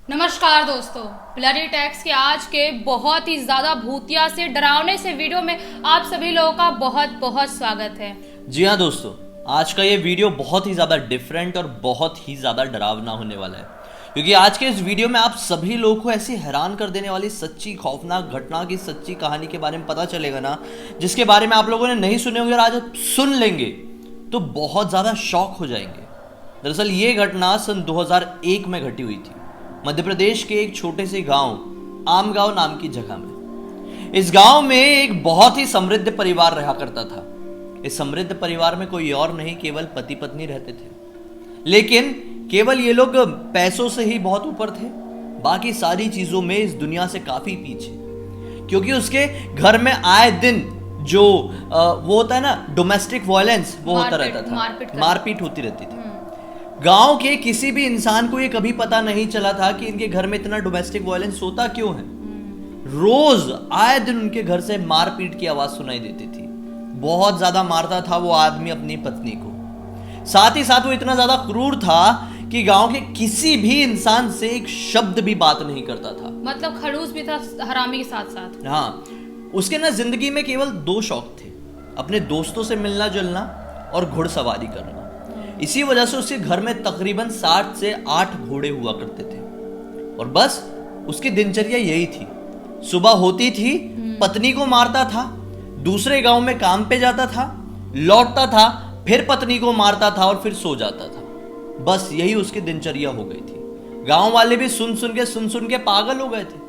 नमस्कार दोस्तों, bloody tax के आज के बहुत ही ज्यादा भूतिया से डरावने से वीडियो में आप सभी लोगों का बहुत बहुत स्वागत है। जी हाँ दोस्तों, आज का ये वीडियो बहुत ही ज़्यादा डिफरेंट और बहुत ही ज़्यादा डरावना होने वाला है, क्योंकि आज के इस वीडियो में आप सभी लोगों को ऐसी हैरान कर देने वाली सच्ची खौफनाक घटना की सच्ची कहानी के बारे में पता चलेगा ना, जिसके बारे में आप लोगों ने नहीं सुने होंगे और आज आप सुन लेंगे तो बहुत ज़्यादा शॉक हो जाएंगे। दरअसल ये घटना सन 2001 में घटी हुई थी, मध्य प्रदेश के एक छोटे से गांव आमगांव नाम की जगह में। इस गांव में एक बहुत ही समृद्ध परिवार रहा करता था। इस समृद्ध परिवार में कोई और नहीं, केवल पति पत्नी रहते थे। लेकिन केवल ये लोग पैसों से ही बहुत ऊपर थे, बाकी सारी चीजों में इस दुनिया से काफी पीछे, क्योंकि उसके घर में आए दिन जो वो होता है ना डोमेस्टिक वायलेंस, वो होता रहता था, मारपीट होती रहती थी। गांव के किसी भी इंसान को ये कभी पता नहीं चला था कि इनके घर में इतना डोमेस्टिक वायलेंस होता क्यों है। रोज आए दिन उनके घर से मारपीट की आवाज सुनाई देती थी। बहुत ज्यादा मारता था वो आदमी अपनी पत्नी को। साथ ही साथ वो इतना ज्यादा क्रूर था कि गांव के किसी भी इंसान से एक शब्द भी बात नहीं करता था। मतलब खड़ूस भी था हरामी के साथ साथ। हाँ, उसके ना जिंदगी में केवल दो शौक थे, अपने दोस्तों से मिलना जुलना और घुड़सवारी करना। इसी वजह से उसके घर में तकरीबन 7 से 8 घोड़े हुआ करते थे और बस उसकी दिनचर्या यही थी। सुबह होती थी, पत्नी को मारता था, दूसरे गांव में काम पे जाता था, लौटता था, फिर पत्नी को मारता था और फिर सो जाता था। बस यही उसकी दिनचर्या हो गई थी। गांव वाले भी सुन सुन के पागल हो गए थे।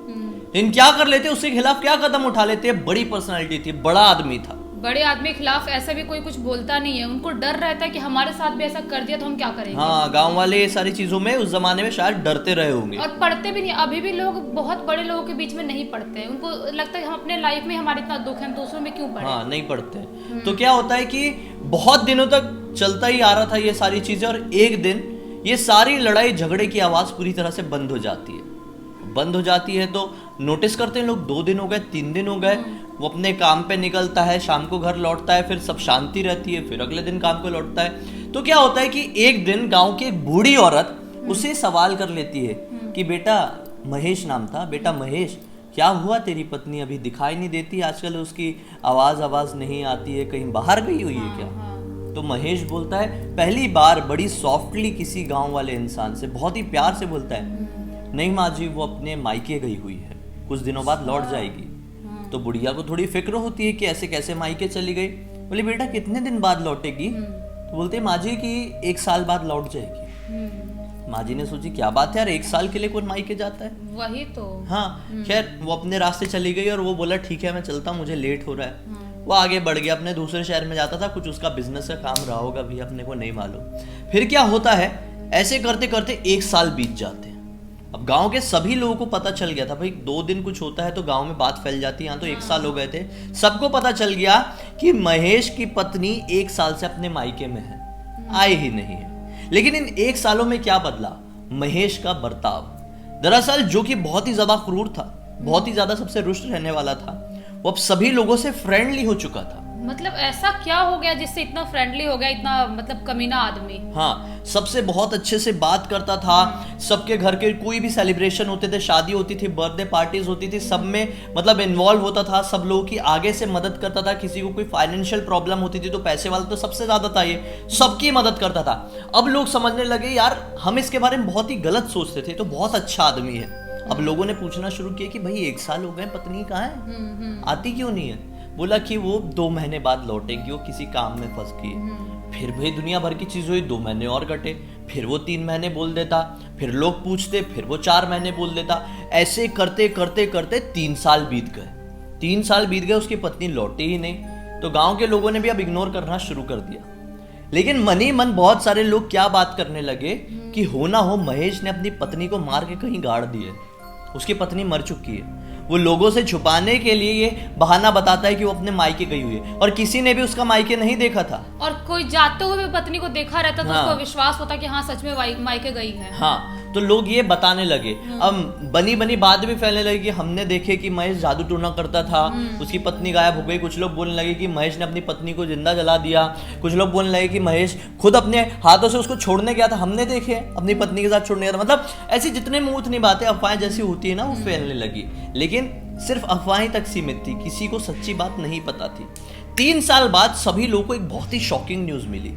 लेकिन क्या कर लेते, उसके खिलाफ क्या कदम उठा लेते। बड़ी पर्सनालिटी थी, बड़ा आदमी था। बड़े आदमी के खिलाफ ऐसा भी कोई कुछ बोलता नहीं है, उनको डर रहता है कि हमारे साथ भी ऐसा कर दिया तो हम क्या करेंगे। हाँ, गांव वाले ये सारी चीजों में उस जमाने में शायद डरते रहे होंगे और पढ़ते भी नहीं। अभी भी लोग बहुत बड़े लोगों के बीच में नहीं पढ़ते हैं, उनको लगता है हम अपने लाइफ में हमारे इतना दुख है, दूसरों में क्यों पढ़े। हाँ, नहीं पढ़ते। तो क्या होता है कि बहुत दिनों तक चलता ही आ रहा था ये सारी चीजें, और एक दिन ये सारी लड़ाई झगड़े की आवाज पूरी तरह से बंद हो जाती है। बंद हो जाती है तो नोटिस करते हैं लोग, 2 दिन हो गए, 3 दिन हो गए, वो अपने काम पे निकलता है, शाम को घर लौटता है, फिर सब शांति रहती है, फिर अगले दिन काम को लौटता है। तो क्या होता है कि एक दिन गांव की एक बूढ़ी औरत उसे सवाल कर लेती है कि बेटा, महेश नाम था, बेटा महेश, क्या हुआ, तेरी पत्नी अभी दिखाई नहीं देती, आजकल उसकी आवाज नहीं आती है, कहीं बाहर गई हुई है क्या? तो महेश बोलता है, पहली बार बड़ी सॉफ्टली किसी गांव वाले इंसान से बहुत ही प्यार से बोलता है, नहीं माँ जी, वो अपने मायके गई हुई है, कुछ दिनों बाद लौट जाएगी। तो बुढ़िया को थोड़ी फिक्र होती है कि ऐसे कैसे मायके चली गई। बोले, बेटा कितने दिन बाद लौटेगी? तो बोलते माँ जी कि 1 साल बाद लौट जाएगी। माँ जी ने सोची, क्या बात है यार, 1 साल के लिए कौन मायके जाता है। वही तो। हाँ, खैर वो अपने रास्ते चली गई और वो बोला ठीक है मैं चलता हूँ, मुझे लेट हो रहा है। वो आगे बढ़ गया, अपने दूसरे शहर में जाता था, कुछ उसका बिजनेस का काम रहा होगा भी, अपने को नहीं मालूम। फिर क्या होता है, ऐसे करते करते 1 साल बीत जाते हैं। अब गांव के सभी लोगों को पता चल गया था, भाई 2 दिन कुछ होता है तो गांव में बात फैल जाती है। यहाँ तो 1 साल हो गए थे, सबको पता चल गया कि महेश की पत्नी 1 साल से अपने मायके में है, आए ही नहीं है। लेकिन इन 1 सालों में क्या बदला? महेश का बर्ताव। दरअसल जो कि बहुत ही ज्यादा क्रूर था, बहुत ही ज्यादा सबसे रुष्ट रहने वाला था, वो अब सभी लोगों से फ्रेंडली हो चुका था। मतलब ऐसा क्या हो गया जिससे इतना फ्रेंडली हो गया, इतना मतलब कमीना आदमी। हाँ, सबसे बहुत अच्छे से बात करता था। सबके घर के कोई भी सेलिब्रेशन होते थे, शादी होती थी, बर्थडे पार्टीज होती थी, सब में मतलब इन्वॉल्व होता था, सब लोगों की आगे से मदद करता था। किसी को कोई फाइनेंशियल प्रॉब्लम होती थी तो पैसे वाला तो सबसे ज्यादा था, ये सबकी मदद करता था। अब लोग समझने लगे यार हम इसके बारे में बहुत ही गलत सोचते थे, तो बहुत अच्छा आदमी है। अब लोगों ने पूछना शुरू किया कि भाई 1 साल हो गए, पत्नी कहाँ है, आती क्यों नहीं है? बोला कि वो 2 महीने बाद लौटेगी, वो किसी काम में फंस गई है। फिर भाई दुनिया भर की चीज हुई, 2 महीने और कटे, फिर वो 3 महीने बोल देता, फिर लोग पूछते, फिर वो 4 महीने बोल देता। ऐसे करते करते करते 3 साल बीत गए। 3 साल बीत गए, उसकी पत्नी लौटी ही नहीं। तो गांव के लोगों ने भी अब इग्नोर करना शुरू कर दिया। लेकिन मन ही मन बहुत सारे लोग क्या बात करने लगे कि हो ना हो महेश ने अपनी पत्नी को मार के कहीं गाड़ दिए, उसकी पत्नी मर चुकी है। वो लोगों से छुपाने के लिए ये बहाना बताता है कि वो अपने मायके गई हुई है, और किसी ने भी उसका मायके नहीं देखा था। और कोई जाते हुए भी पत्नी को देखा रहता तो उसको विश्वास होता कि हाँ सच में मायके गई है। हाँ, तो लोग ये बताने लगे। अब बनी बनी बात भी फैलने लगी कि हमने देखे कि महेश जादू टूना करता था, उसकी पत्नी गायब हो गई। कुछ लोग बोलने लगे कि महेश ने अपनी पत्नी को जिंदा जला दिया। कुछ लोग बोलने लगे कि महेश खुद अपने हाथों से उसको छोड़ने गया था, हमने देखे अपनी पत्नी के साथ छोड़ने गया था। मतलब ऐसी जितने मुंह उतनी बातें अफवाहें जैसी होती है ना, वो फैलने लगी। लेकिन सिर्फ अफवाहें तक सीमित थी, किसी को सच्ची बात नहीं पता थी। 3 साल बाद सभी लोगों को एक बहुत ही शॉकिंग न्यूज मिली।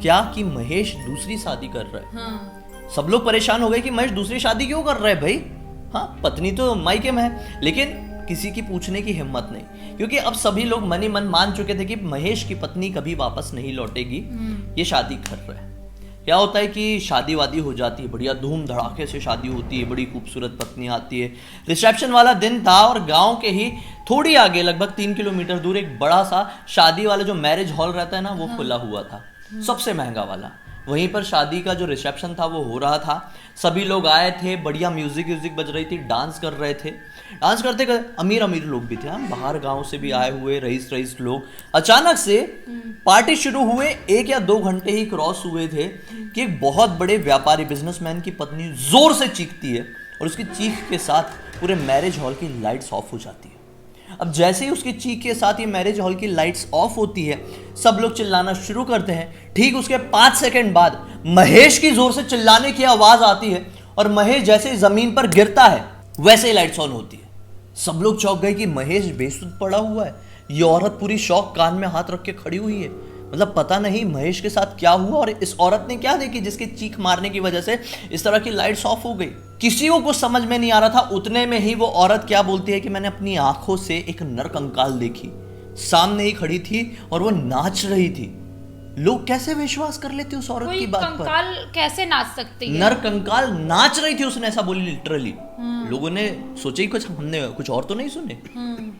क्या कि महेश दूसरी शादी कर रहा है। सब लोग परेशान हो गए कि महेश दूसरी शादी क्यों कर रहा है भाई। हाँ, पत्नी तो मायके में है, लेकिन किसी की पूछने की हिम्मत नहीं, क्योंकि अब सभी लोग मन ही मन मान चुके थे कि महेश की पत्नी कभी वापस नहीं लौटेगी, ये शादी कर रहा है। क्या होता है कि शादी वादी हो जाती है, बढ़िया धूम धड़ाके से शादी होती है, बड़ी खूबसूरत पत्नी आती है। रिसेप्शन वाला दिन था और गांव के ही थोड़ी आगे लगभग 3 किलोमीटर दूर एक बड़ा सा शादी वाला जो मैरिज हॉल रहता है ना, वो खुला हुआ था, सबसे महंगा वाला। वहीं पर शादी का जो रिसेप्शन था वो हो रहा था। सभी लोग आए थे, बढ़िया म्यूजिक बज रही थी, डांस कर रहे थे। डांस करते करते अमीर लोग भी थे, हम बाहर गांव से भी आए हुए रईस लोग। अचानक से पार्टी शुरू हुए, 1 या 2 घंटे ही क्रॉस हुए थे कि एक बहुत बड़े व्यापारी बिजनेसमैन की पत्नी जोर से चीखती है और उसकी चीख के साथ पूरे मैरिज हॉल की लाइट्स ऑफ हो जाती है। अब जैसे ही उसकी चीख के साथ ये मैरिज हॉल की लाइट्स ऑफ होती है, सब लोग चिल्लाना शुरू करते हैं। ठीक उसके 5 सेकंड बाद महेश की जोर से चिल्लाने की आवाज आती है और महेश जैसे ही जमीन पर गिरता है वैसे ही लाइट्स ऑन होती है। सब लोग चौंक गए कि महेश बेसुध पड़ा हुआ है। ये औरत पूरी शौक कान में हाथ रख के खड़ी हुई है। मतलब पता नहीं महेश के साथ क्या हुआ और इस औरत ने क्या देखी जिसकी चीख मारने की वजह से इस तरह की लाइट्स ऑफ हो गई। किसी को कुछ समझ में नहीं आ रहा था। उतने में ही वो औरत क्या बोलती है कि मैंने अपनी आंखों से एक नरकंकाल देखी, सामने ही खड़ी थी और वो नाच रही थी। लोग कैसे विश्वास कर लेते उस औरत की बात पर। कंकाल कैसे नाच सकती है? नरकंकाल नाच रही थी, उसने ऐसा बोली लिटरली। लोगों ने सोचा ही कुछ, हमने कुछ और तो नहीं सुने।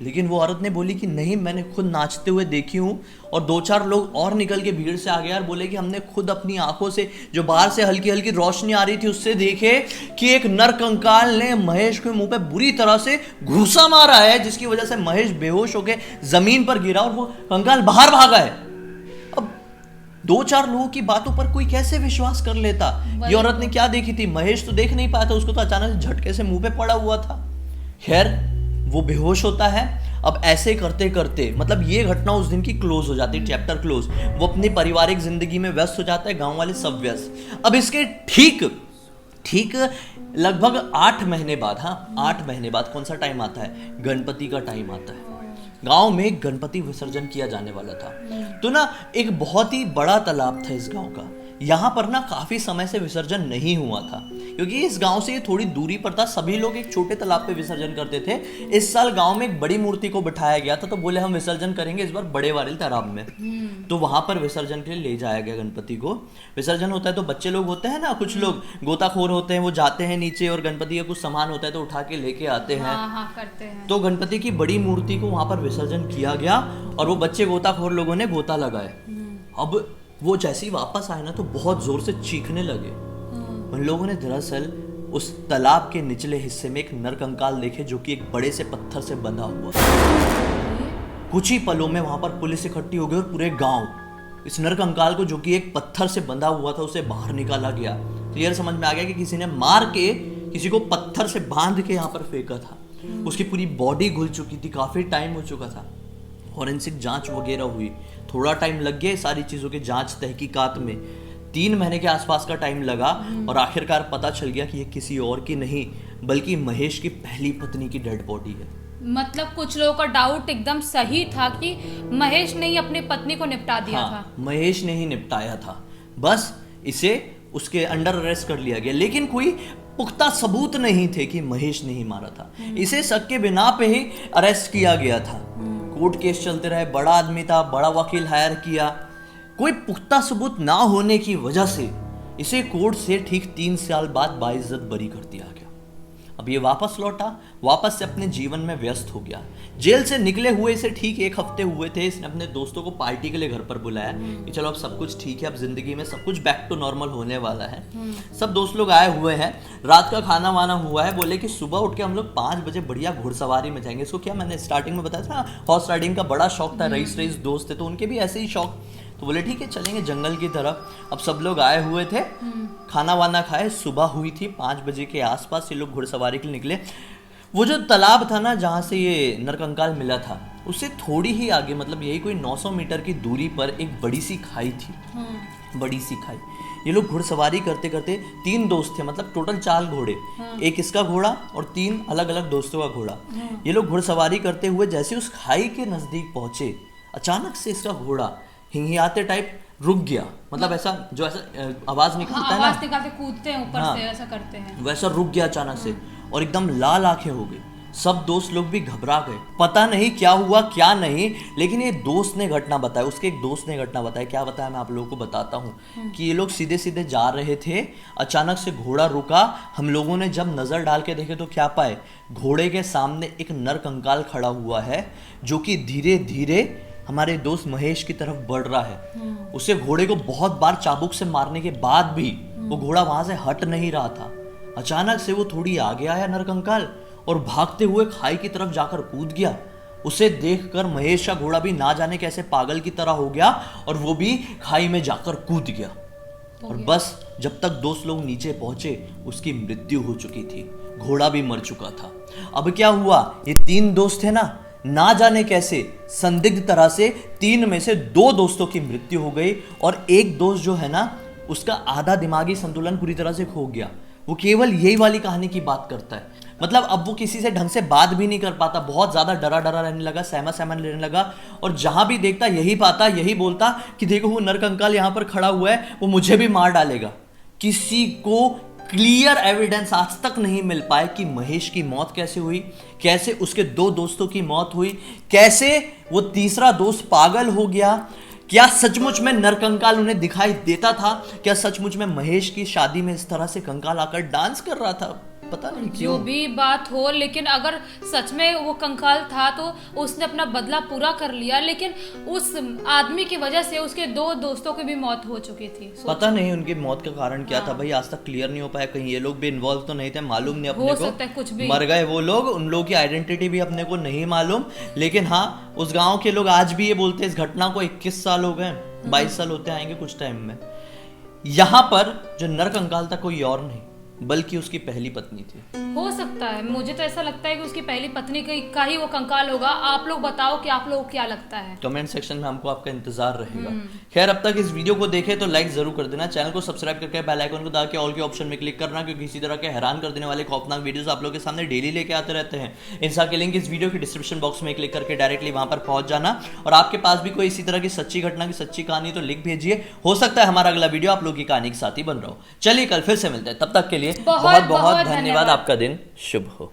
लेकिन वो औरत ने बोली कि नहीं, मैंने खुद नाचते हुए देखी हूँ। और 2-4 लोग और निकल के भीड़ से आ गए और बोले कि हमने खुद अपनी आंखों से, जो बाहर से हल्की हल्की रोशनी आ रही थी उससे देखे कि एक नरकंकाल ने महेश के मुंह पे बुरी तरह से घूसा मारा है, जिसकी वजह से महेश बेहोश होकर जमीन पर गिरा और वो कंकाल बाहर भागा है। 2-4 लोगों की बातों पर कोई कैसे विश्वास कर लेता। ये औरत ने क्या देखी थी? महेश तो देख नहीं पाया था, उसको तो अचानक झटके से मुंह पे पड़ा हुआ था। खैर, वो बेहोश होता है। अब ऐसे करते करते मतलब ये घटना उस दिन की क्लोज हो जाती है, चैप्टर क्लोज। वो अपनी पारिवारिक जिंदगी में व्यस्त हो जाता है, गांव वाले सब व्यस्त। अब इसके ठीक लगभग 8 महीने बाद, 8 महीने बाद कौन सा टाइम आता है? गणपति का टाइम आता है। गांव में गणपति विसर्जन किया जाने वाला था। तो ना एक बहुत ही बड़ा तालाब था इस गांव का। यहाँ पर ना काफी समय से विसर्जन नहीं हुआ था, क्योंकि इस गांव से ये थोड़ी दूरी पर था। सभी लोग एक छोटे तालाब पे विसर्जन करते थे। इस साल गांव में एक बड़ी मूर्ति को बिठाया गया था, तो बोले हम विसर्जन करेंगे इस बार बड़े वाले तालाब में। तो वहां पर विसर्जन के लिए ले जाया गया गणपति को। विसर्जन होता है तो बच्चे लोग होते हैं ना, कुछ लोग गोताखोर होते हैं, वो जाते हैं नीचे और गणपति का कुछ सामान होता है तो उठा के लेके आते हैं। करते हैं। तो गणपति की बड़ी मूर्ति को वहां पर विसर्जन किया गया और वो बच्चे गोताखोर लोगों ने गोता लगाए। अब वो जैसे ही वापस आए ना तो बहुत जोर से चीखने लगे। उन लोगों ने दरअसल उस तालाब के निचले हिस्से में एक नरकंकाल देखे, जो कि एक बड़े से पत्थर से बंधा हुआ। कुछ ही पलों में वहां पर पुलिस इकट्ठी हो गई और पूरे गांव इस नरकंकाल को, जो कि एक पत्थर से बंधा हुआ था, उसे बाहर निकाला गया। क्लियर समझ में आ गया कि किसी ने मार के किसी को पत्थर से बांध के यहाँ पर फेंका था। उसकी पूरी बॉडी घुल चुकी थी, काफी टाइम हो चुका था। फॉरेंसिक जांच वगैरह हुई, थोड़ा टाइम लग गया सारी चीजों के जांच तहकीकात में। 3 महीने के आसपास का टाइम लगा और आखिरकार पता चल गया कि ये किसी और की नहीं बल्कि महेश की पहली पत्नी की डेड बॉडी है। मतलब कुछ लोगों का डाउट एकदम सही था कि महेश ने ही अपनी पत्नी को निपटा दिया था। महेश ने ही निपटाया था, बस इसे उसके अंडर अरेस्ट कर लिया गया। लेकिन कोई पुख्ता सबूत नहीं थे कि महेश ने ही मारा था। इसे शक के बिना पे ही अरेस्ट किया गया था। कोर्ट केस चलते रहे, बड़ा आदमी था, बड़ा वकील हायर किया। कोई पुख्ता सबूत ना होने की वजह से इसे कोर्ट से ठीक 3 साल बाद बाइज्जत बरी कर दिया गया। अब ये वापस लौटा, वापस से अपने जीवन में व्यस्त हो गया। जेल से निकले हुए इसे ठीक 1 हफ्ते हुए थे। इसने अपने दोस्तों को पार्टी के लिए घर पर बुलाया कि चलो अब सब कुछ ठीक है, अब जिंदगी में सब कुछ बैक टू नॉर्मल होने वाला है। सब दोस्त लोग आए हुए हैं, रात का खाना वाना हुआ है। बोले कि सुबह उठ के हम लोग 5 बजे बढ़िया घुड़सवारी में जाएंगे। इसको क्या मैंने स्टार्टिंग में बताया था, हॉर्स राइडिंग का बड़ा शौक था। रईस दोस्त थे तो उनके भी ऐसे ही शौक। तो बोले ठीक है चलेंगे जंगल की तरफ। अब सब लोग आए हुए थे, खाना वाना खाए, सुबह हुई थी 5 बजे के आसपास ये लोग घुड़सवारी के लिए निकले। वो जो तालाब था ना जहाँ से ये नरकंकाल मिला था, उससे थोड़ी ही आगे मतलब यही कोई 900 मीटर की दूरी पर एक बड़ी सी खाई थी, बड़ी सी खाई। ये लोग घुड़सवारी करते करते 3 दोस्त थे, मतलब टोटल 4 घोड़े, एक इसका घोड़ा और 3 अलग अलग दोस्तों का घोड़ा। ये लोग घुड़सवारी करते हुए जैसे उस खाई के नजदीक पहुंचे, अचानक से इसका घोड़ा हिंहियाते टाइप रुक गया, मतलब ऐसा जो ऐसा आवाज निकलता है ना, आवाज निकालते कूदते हैं ऊपर से, ऐसा करते हैं, वैसा रुक गया अचानक से और एकदम लाल आंखें हो गई। सब दोस्त लोग भी घबरा गए, पता नहीं क्या हुआ क्या नहीं, लेकिन ये दोस्त ने घटना बताया, उसके एक दोस्त ने घटना बताया। क्या बताया मैं आप लोगों को बताता हूँ कि ये लोग सीधे सीधे जा रहे थे, अचानक से घोड़ा रुका। हम लोगों ने जब नजर डाल के देखे तो क्या पाए, घोड़े के सामने एक नरकंकाल खड़ा हुआ है जो कि धीरे धीरे हमारे दोस्त महेश की तरफ बढ़ रहा है। उसे घोड़े को बहुत बार चाबुक से मारने के बाद भी वो घोड़ा वहां से हट नहीं रहा था। अचानक से वो थोड़ी आगे आया नरकंकाल और भागते हुए खाई की तरफ जाकर कूद गया। उसे देखकर महेश का घोड़ा भी ना जाने कैसे पागल की तरह हो गया और वो भी खाई में जाकर कूद गया। और बस जब तक दोस्त लोग नीचे पहुंचे उसकी मृत्यु हो चुकी थी, घोड़ा भी मर चुका था। अब क्या हुआ, ये 3 दोस्त थे ना जाने कैसे संदिग्ध तरह से 3 में से 2 दोस्तों की मृत्यु हो गई और एक दोस्त जो है ना उसका आधा दिमागी संतुलन पूरी तरह से खो गया। वो केवल यही वाली कहानी की बात करता है, मतलब अब वो किसी से ढंग से बात भी नहीं कर पाता, बहुत ज्यादा डरा डरा रहने लगा, सहमा सहमा रहने लगा और जहां भी देखता यही पाता, यही बोलता कि देखो वो नरकंकाल यहां पर खड़ा हुआ है, वो मुझे भी मार डालेगा। किसी को क्लियर एविडेंस आज तक नहीं मिल पाए कि महेश की मौत कैसे हुई, कैसे उसके 2 दोस्तों की मौत हुई, कैसे वो तीसरा दोस्त पागल हो गया, क्या सचमुच में नरकंकाल उन्हें दिखाई देता था, क्या सचमुच में महेश की शादी में इस तरह से कंकाल आकर डांस कर रहा था, पता नहीं क्यों। जो भी बात हो, लेकिन अगर सच में वो कंकाल था तो उसने अपना बदला पूरा कर लिया, लेकिन उस आदमी की वजह से उसके 2 दोस्तों की भी मौत हो चुकी थी। पता नहीं उनकी मौत का कारण क्या था भाई, आज तक क्लियर नहीं हो पाया। कहीं ये लोग भी इन्वॉल्व तो नहीं थे, मालूम नहीं अपने हो को, सकता है कुछ भी मर गए वो लोग, उन लोगों की आइडेंटिटी भी अपने को नहीं मालूम। लेकिन हाँ, उस गांव के लोग आज भी ये बोलते हैं इस घटना को 21 साल हो गए, 22 साल होते आएंगे कुछ टाइम में। यहाँ पर जो नरकंकाल था कोई और नहीं बल्कि उसकी पहली पत्नी थी। हो सकता है, मुझे तो ऐसा लगता है कि उसकी पहली पत्नी का ही वो कंकाल होगा। आप लोग बताओ कि आप लोगों को क्या लगता है, कमेंट सेक्शन में हमको आपका इंतजार रहेगा। खैर अब तक इस वीडियो को देखे तो लाइक जरूर कर देना, चैनल को सब्सक्राइब करके बेल आइकन को दबा के ऑल के ऑप्शन में क्लिक करना, क्योंकि इसी तरह के हैरान कर देने वाले खौफनाक वीडियोस आप लोगों के सामने डेली लेके आते रहते हैं। इंस्टा के लिंक इस वीडियो के डिस्क्रिप्शन बॉक्स में क्लिक करके डायरेक्टली वहां पर पहुंच जाना, और आपके पास भी कोई इसी तरह की सच्ची घटना की सच्ची कहानी तो लिख भेजिए, हो सकता है हमारा अगला वीडियो आप लोग की कहानी के साथ ही बन रहा हो। चलिए कल फिर से मिलते हैं, तब तक के लिए बहुत बहुत धन्यवाद। आपका दिन शुभ हो।